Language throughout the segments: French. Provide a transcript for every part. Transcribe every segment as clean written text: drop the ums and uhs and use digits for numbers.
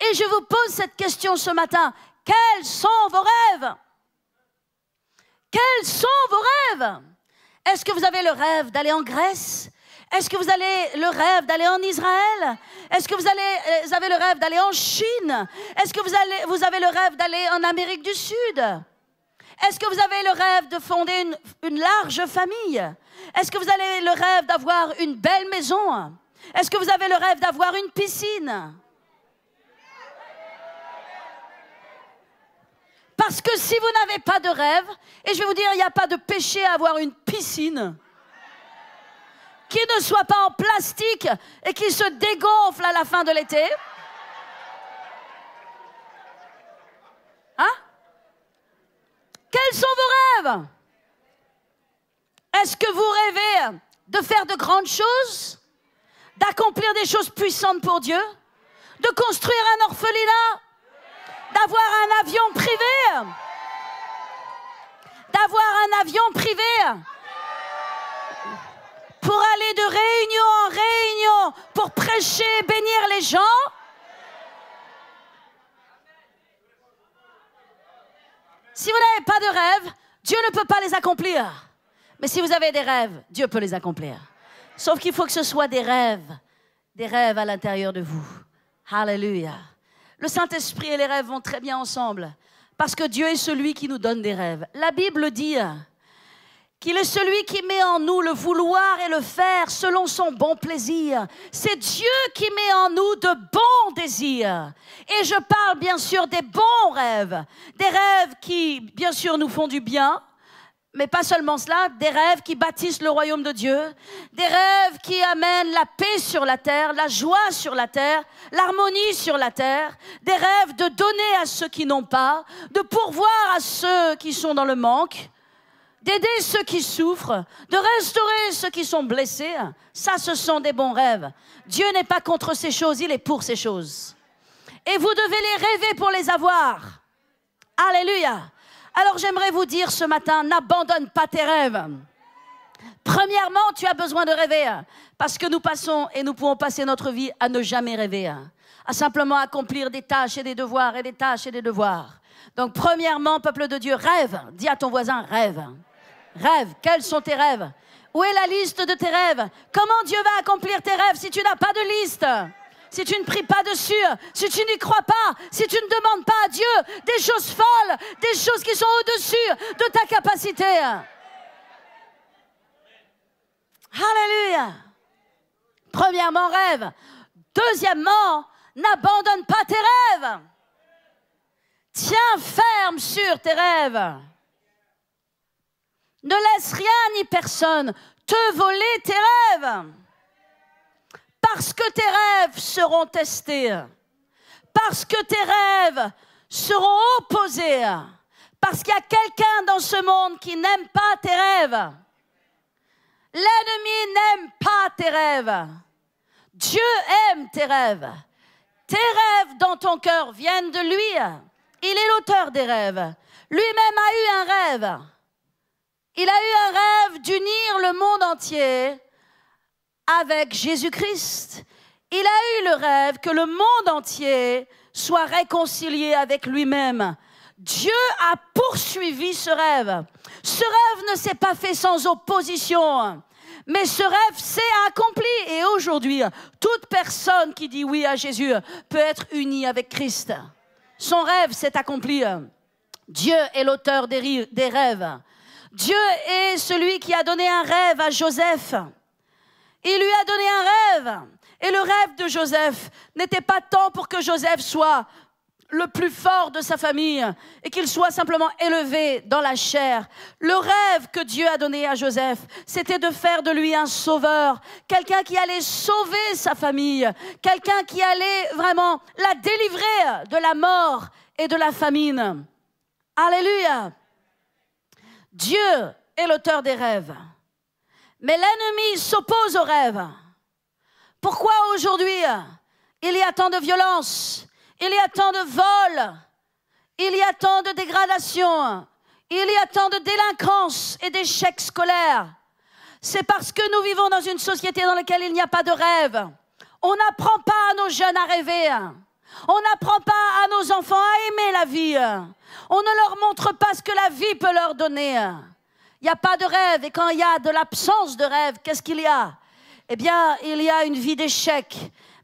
Et je vous pose cette question ce matin. Quels sont vos rêves? Quels sont vos rêves? Est-ce que vous avez le rêve d'aller en Grèce? Est-ce que vous avez le rêve d'aller en Israël? Est-ce que vous avez le rêve d'aller en Chine? Est-ce que vous avez le rêve d'aller en Amérique du Sud? Est-ce que vous avez le rêve de fonder une large famille? Est-ce que vous avez le rêve d'avoir une belle maison? Est-ce que vous avez le rêve d'avoir une piscine? Parce que si vous n'avez pas de rêve, et je vais vous dire, il n'y a pas de péché à avoir une piscine qui ne soit pas en plastique et qui se dégonfle à la fin de l'été. Hein? Quels sont vos rêves? Est-ce que vous rêvez de faire de grandes choses, d'accomplir des choses puissantes pour Dieu, de construire un orphelinat, d'avoir un avion privé, pour aller de réunion en réunion, pour prêcher, bénir les gens? Si vous n'avez pas de rêve, Dieu ne peut pas les accomplir. Mais si vous avez des rêves, Dieu peut les accomplir. Sauf qu'il faut que ce soit des rêves à l'intérieur de vous. Alléluia. Le Saint-Esprit et les rêves vont très bien ensemble, parce que Dieu est celui qui nous donne des rêves. La Bible dit qu'il est celui qui met en nous le vouloir et le faire selon son bon plaisir. C'est Dieu qui met en nous de bons désirs. Et je parle bien sûr des bons rêves, des rêves qui bien sûr nous font du bien, mais pas seulement cela, des rêves qui bâtissent le royaume de Dieu, des rêves qui amènent la paix sur la terre, la joie sur la terre, l'harmonie sur la terre, des rêves de donner à ceux qui n'ont pas, de pourvoir à ceux qui sont dans le manque, d'aider ceux qui souffrent, de restaurer ceux qui sont blessés. Ça, ce sont des bons rêves. Dieu n'est pas contre ces choses, il est pour ces choses. Et vous devez les rêver pour les avoir. Alléluia. Alors j'aimerais vous dire ce matin, n'abandonne pas tes rêves. Premièrement, tu as besoin de rêver, parce que nous passons et nous pouvons passer notre vie à ne jamais rêver, à simplement accomplir des tâches et des devoirs et des tâches et des devoirs. Donc premièrement, peuple de Dieu, rêve. Dis à ton voisin, rêve. Rêve. Quels sont tes rêves? Où est la liste de tes rêves? Comment Dieu va accomplir tes rêves si tu n'as pas de liste? Si tu ne pries pas dessus, si tu n'y crois pas, si tu ne demandes pas à Dieu des choses folles, des choses qui sont au-dessus de ta capacité. Alléluia. Premièrement, rêve. Deuxièmement, n'abandonne pas tes rêves. Tiens ferme sur tes rêves. Ne laisse rien ni personne te voler tes rêves. Parce que tes rêves seront testés. Parce que tes rêves seront opposés. Parce qu'il y a quelqu'un dans ce monde qui n'aime pas tes rêves. L'ennemi n'aime pas tes rêves. Dieu aime tes rêves. Tes rêves dans ton cœur viennent de lui. Il est l'auteur des rêves. Lui-même a eu un rêve. Il a eu un rêve d'unir le monde entier avec Jésus-Christ. Il a eu le rêve que le monde entier soit réconcilié avec lui-même. Dieu a poursuivi ce rêve. Ce rêve ne s'est pas fait sans opposition, mais ce rêve s'est accompli. Et aujourd'hui, toute personne qui dit oui à Jésus peut être unie avec Christ. Son rêve s'est accompli. Dieu est l'auteur des rêves. Dieu est celui qui a donné un rêve à Joseph. Il lui a donné un rêve. Et le rêve de Joseph n'était pas tant pour que Joseph soit le plus fort de sa famille et qu'il soit simplement élevé dans la chair. Le rêve que Dieu a donné à Joseph, c'était de faire de lui un sauveur, quelqu'un qui allait sauver sa famille, quelqu'un qui allait vraiment la délivrer de la mort et de la famine. Alléluia! Dieu est l'auteur des rêves. Mais l'ennemi s'oppose aux rêves. Pourquoi aujourd'hui il y a tant de violence, il y a tant de vols, il y a tant de dégradation, il y a tant de délinquance et d'échecs scolaires? C'est parce que nous vivons dans une société dans laquelle il n'y a pas de rêve. On n'apprend pas à nos jeunes à rêver. On n'apprend pas à nos enfants à aimer la vie. On ne leur montre pas ce que la vie peut leur donner. Il n'y a pas de rêve. Et quand il y a de l'absence de rêve, qu'est-ce qu'il y a? Eh bien, il y a une vie d'échec.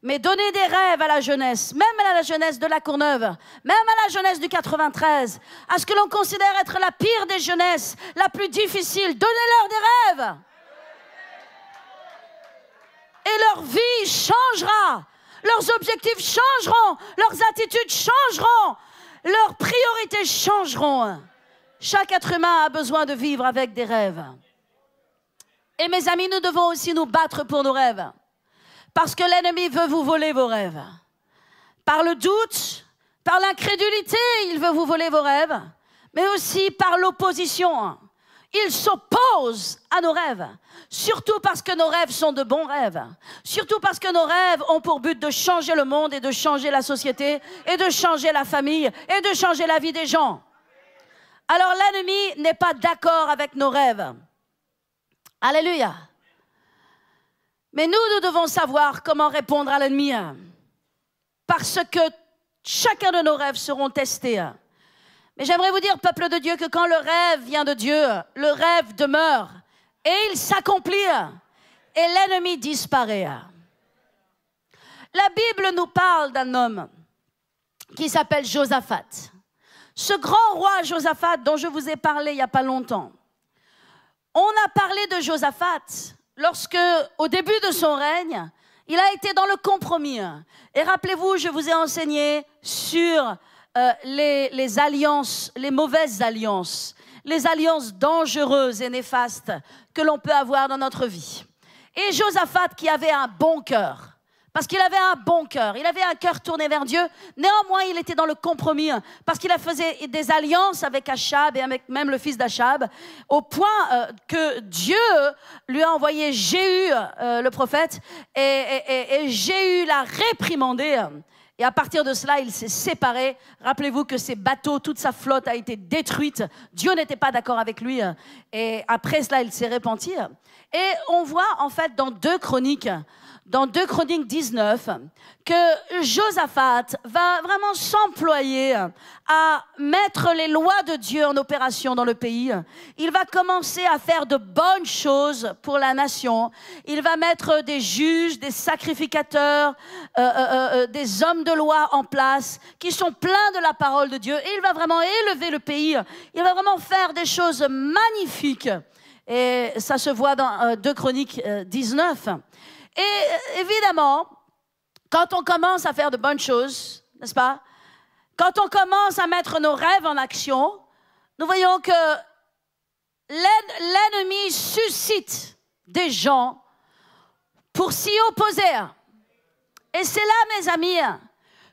Mais donner des rêves à la jeunesse, même à la jeunesse de la Courneuve, même à la jeunesse du 93, à ce que l'on considère être la pire des jeunesses, la plus difficile, donnez-leur des rêves. Et leur vie changera, leurs objectifs changeront, leurs attitudes changeront, leurs priorités changeront. Chaque être humain a besoin de vivre avec des rêves. Et mes amis, nous devons aussi nous battre pour nos rêves. Parce que l'ennemi veut vous voler vos rêves. Par le doute, par l'incrédulité, il veut vous voler vos rêves, mais aussi par l'opposition. Il s'oppose à nos rêves, surtout parce que nos rêves sont de bons rêves, surtout parce que nos rêves ont pour but de changer le monde et de changer la société et de changer la famille et de changer la vie des gens. Alors l'ennemi n'est pas d'accord avec nos rêves. Alléluia. Mais nous devons savoir comment répondre à l'ennemi. Parce que chacun de nos rêves seront testés. Mais j'aimerais vous dire, peuple de Dieu, que quand le rêve vient de Dieu, le rêve demeure et il s'accomplit et l'ennemi disparaît. La Bible nous parle d'un homme qui s'appelle Josaphat. Ce grand roi Josaphat dont je vous ai parlé il n'y a pas longtemps. On a parlé de Josaphat lorsque, au début de son règne, il a été dans le compromis. Et rappelez-vous, je vous ai enseigné sur les alliances, les mauvaises alliances, les alliances dangereuses et néfastes que l'on peut avoir dans notre vie. Et Josaphat qui avait un bon cœur, parce qu'il avait un bon cœur, il avait un cœur tourné vers Dieu, néanmoins il était dans le compromis, parce qu'il a fait des alliances avec Achab et avec même le fils d'Achab, au point que Dieu lui a envoyé Jéhu, le prophète, et Jéhu l'a réprimandé. Et à partir de cela, il s'est séparé. Rappelez-vous que ses bateaux, toute sa flotte a été détruite. Dieu n'était pas d'accord avec lui. Et après cela, il s'est repenti. Et on voit en fait dans 2 Chroniques 19, que Josaphat va vraiment s'employer à mettre les lois de Dieu en opération dans le pays. Il va commencer à faire de bonnes choses pour la nation. Il va mettre des juges, des sacrificateurs, des hommes de loi en place qui sont pleins de la parole de Dieu. Et il va vraiment élever le pays. Il va vraiment faire des choses magnifiques. Et ça se voit dans 2 Chroniques 19. Et évidemment, quand on commence à faire de bonnes choses, n'est-ce pas? Quand on commence à mettre nos rêves en action, nous voyons que l'ennemi suscite des gens pour s'y opposer. Et c'est là, mes amis,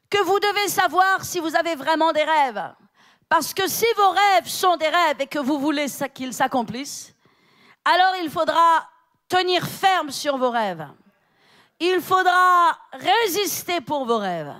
que vous devez savoir si vous avez vraiment des rêves. Parce que si vos rêves sont des rêves et que vous voulez qu'ils s'accomplissent, alors il faudra tenir ferme sur vos rêves. Il faudra résister pour vos rêves.